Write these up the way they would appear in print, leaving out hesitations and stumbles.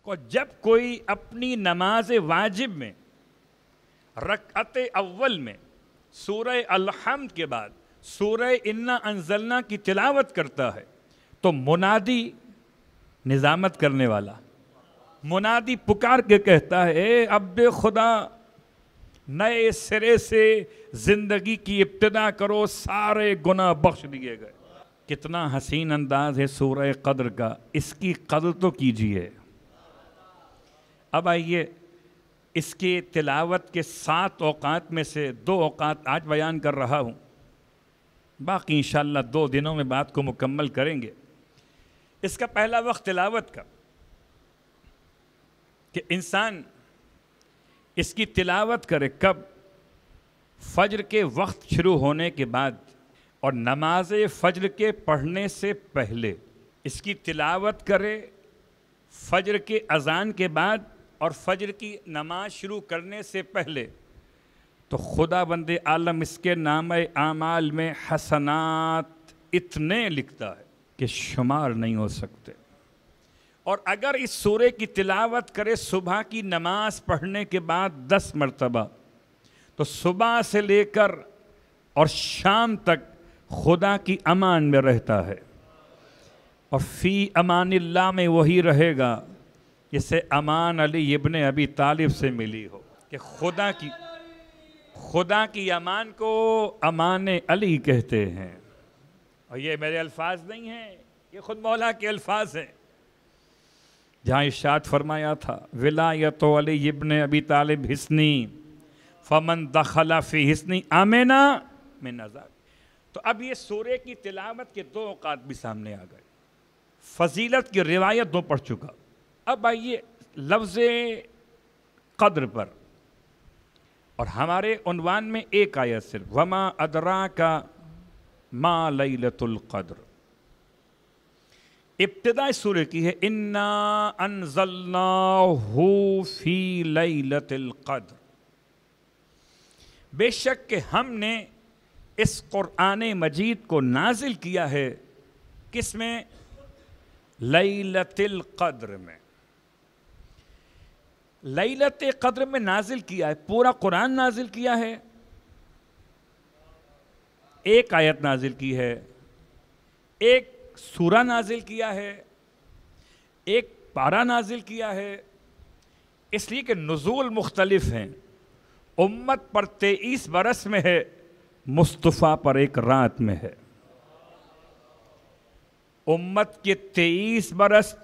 اور جب کوئی اپنی نماز واجب میں رکعت اول میں سورہ الحمد کے بعد سورہ انا انزلنا کی تلاوت کرتا ہے تو منادی نظامت کرنے والا منادی پکار کے کہتا ہے اے عبد خدا نئے سرے سے زندگی کی ابتدا کرو، سارے گناہ بخش دیے گئے۔ کتنا حسین انداز ہے سورہ قدر کا، اس کی قدر تو کیجئے۔ اب آئیے اس کی تلاوت کے 7 اوقات میں سے 2 اوقات آج بیان کر رہا ہوں، باقی انشاءاللہ 2 دنوں میں بات کو مکمل کریں گے۔ اس کا پہلا وقت تلاوت کا کہ انسان اس کی تلاوت کرے کب؟ فجر کے وقت شروع ہونے کے بعد اور نماز فجر کے پڑھنے سے پہلے اس کی تلاوت کرے، فجر کے اذان کے بعد اور فجر کی نماز شروع کرنے سے پہلے، تو خدا بند عالم اس کے نامہ اعمال میں حسنات اتنے لکھتا ہے کہ شمار نہیں ہو سکتے۔ اور اگر اس سورے کی تلاوت کرے صبح کی نماز پڑھنے کے بعد 10 مرتبہ، تو صبح سے لے کر اور شام تک خدا کی امان میں رہتا ہے، اور فی امان اللہ میں وہی رہے گا جسے امان علی ابن ابی طالب سے ملی ہو، کہ خدا کی امان کو امان علی کہتے ہیں۔ اور یہ میرے الفاظ نہیں ہیں، یہ خود مولا کے الفاظ ہیں، جہاں ارشاد فرمایا تھا ولایت علی ابن ابی طالب حسنی فمن دخل فی حسنی آمنا من عذاب۔ تو اب یہ سورے کی تلاوت کے 2 اوقات بھی سامنے آ گئے، فضیلت کی روایت 2 پڑھ چکا۔ اب آئیے لفظ قدر پر، اور ہمارے عنوان میں ایک آیت صرف، وما ادراک ما لیلۃ القدر۔ ابتدا اس سورے کی ہے انا انزلناہ فی لیلۃ القدر، بے شک کہ ہم نے اس قرآن مجید کو نازل کیا ہے، کس میں؟ لیلۃ القدر میں۔ لیلۃ قدر میں نازل کیا ہے، پورا قرآن نازل کیا ہے، ایک آیت نازل کی ہے، ایک سورہ نازل کیا ہے، ایک پارہ نازل کیا ہے، اس لیے کہ نزول مختلف ہیں۔ امت پر 23 برس میں ہے، مصطفیٰ پر ایک رات میں ہے۔ امت کے 23 برس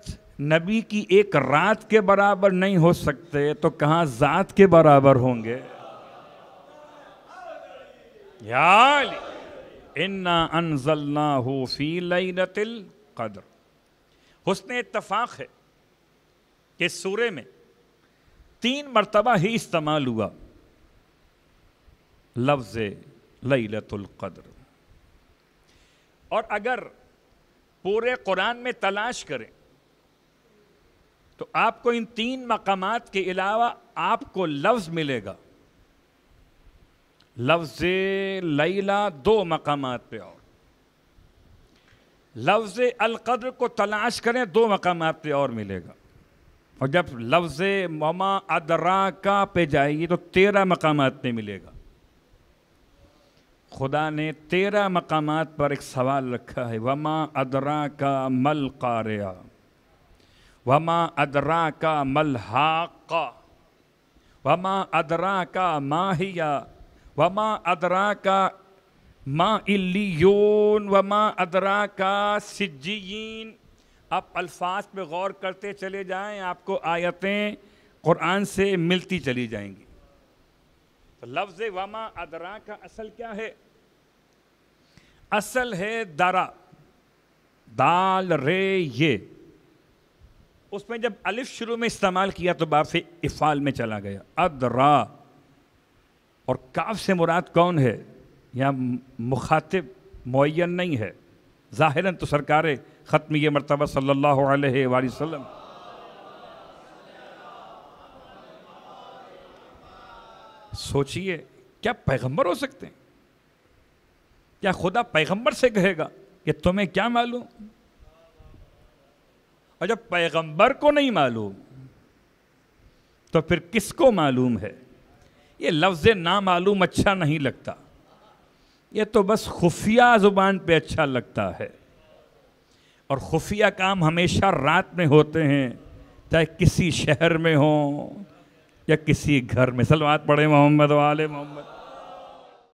نبی کی ایک رات کے برابر نہیں ہو سکتے، تو کہاں ذات کے برابر ہوں گے؟ یا علی انا انزلناہ فی لیلۃ القدر۔ حسن اتفاق ہے کہ اس سورے میں 3 مرتبہ ہی استعمال ہوا لفظ لیلۃ القدر، اور اگر پورے قرآن میں تلاش کریں تو آپ کو ان 3 مقامات کے علاوہ آپ کو لفظ ملے گا، لفظ لیلہ 2 مقامات پہ، اور لفظ القدر کو تلاش کریں 2 مقامات پہ اور ملے گا، اور جب لفظ وما ادراکا پہ جائیے تو 13 مقامات پہ ملے گا۔ خدا نے 13 مقامات پر ایک سوال رکھا ہے، وما ادراکا مل قارعہ، وما ادراکا مل حاقہ، وما ادراکا ما ہی، وما ادراکا ما علیون، وما ادراکا سجیین۔ آپ الفاظ پہ غور کرتے چلے جائیں، آپ کو آیتیں قرآن سے ملتی چلی جائیں گی۔ تو لفظ وما ادراکا اصل کیا ہے؟ اصل ہے درا، دال رے یہ، اس میں جب الف شروع میں استعمال کیا تو باب سے افعال میں چلا گیا، ادرا، اور کاف سے مراد کون ہے؟ یہاں مخاطب معین نہیں ہے، ظاہراً تو سرکار ختمی مرتبہ صلی اللہ علیہ وآلہ وسلم۔ سوچئے کیا پیغمبر ہو سکتے ہیں؟ کیا خدا پیغمبر سے کہے گا کہ تمہیں کیا معلوم؟ اور جب پیغمبر کو نہیں معلوم تو پھر کس کو معلوم ہے؟ یہ لفظ نامعلوم اچھا نہیں لگتا، یہ تو بس خفیہ زبان پہ اچھا لگتا ہے، اور خفیہ کام ہمیشہ رات میں ہوتے ہیں، چاہے کسی شہر میں ہوں یا کسی گھر میں۔ صلوات پڑھیں محمد و آل محمد۔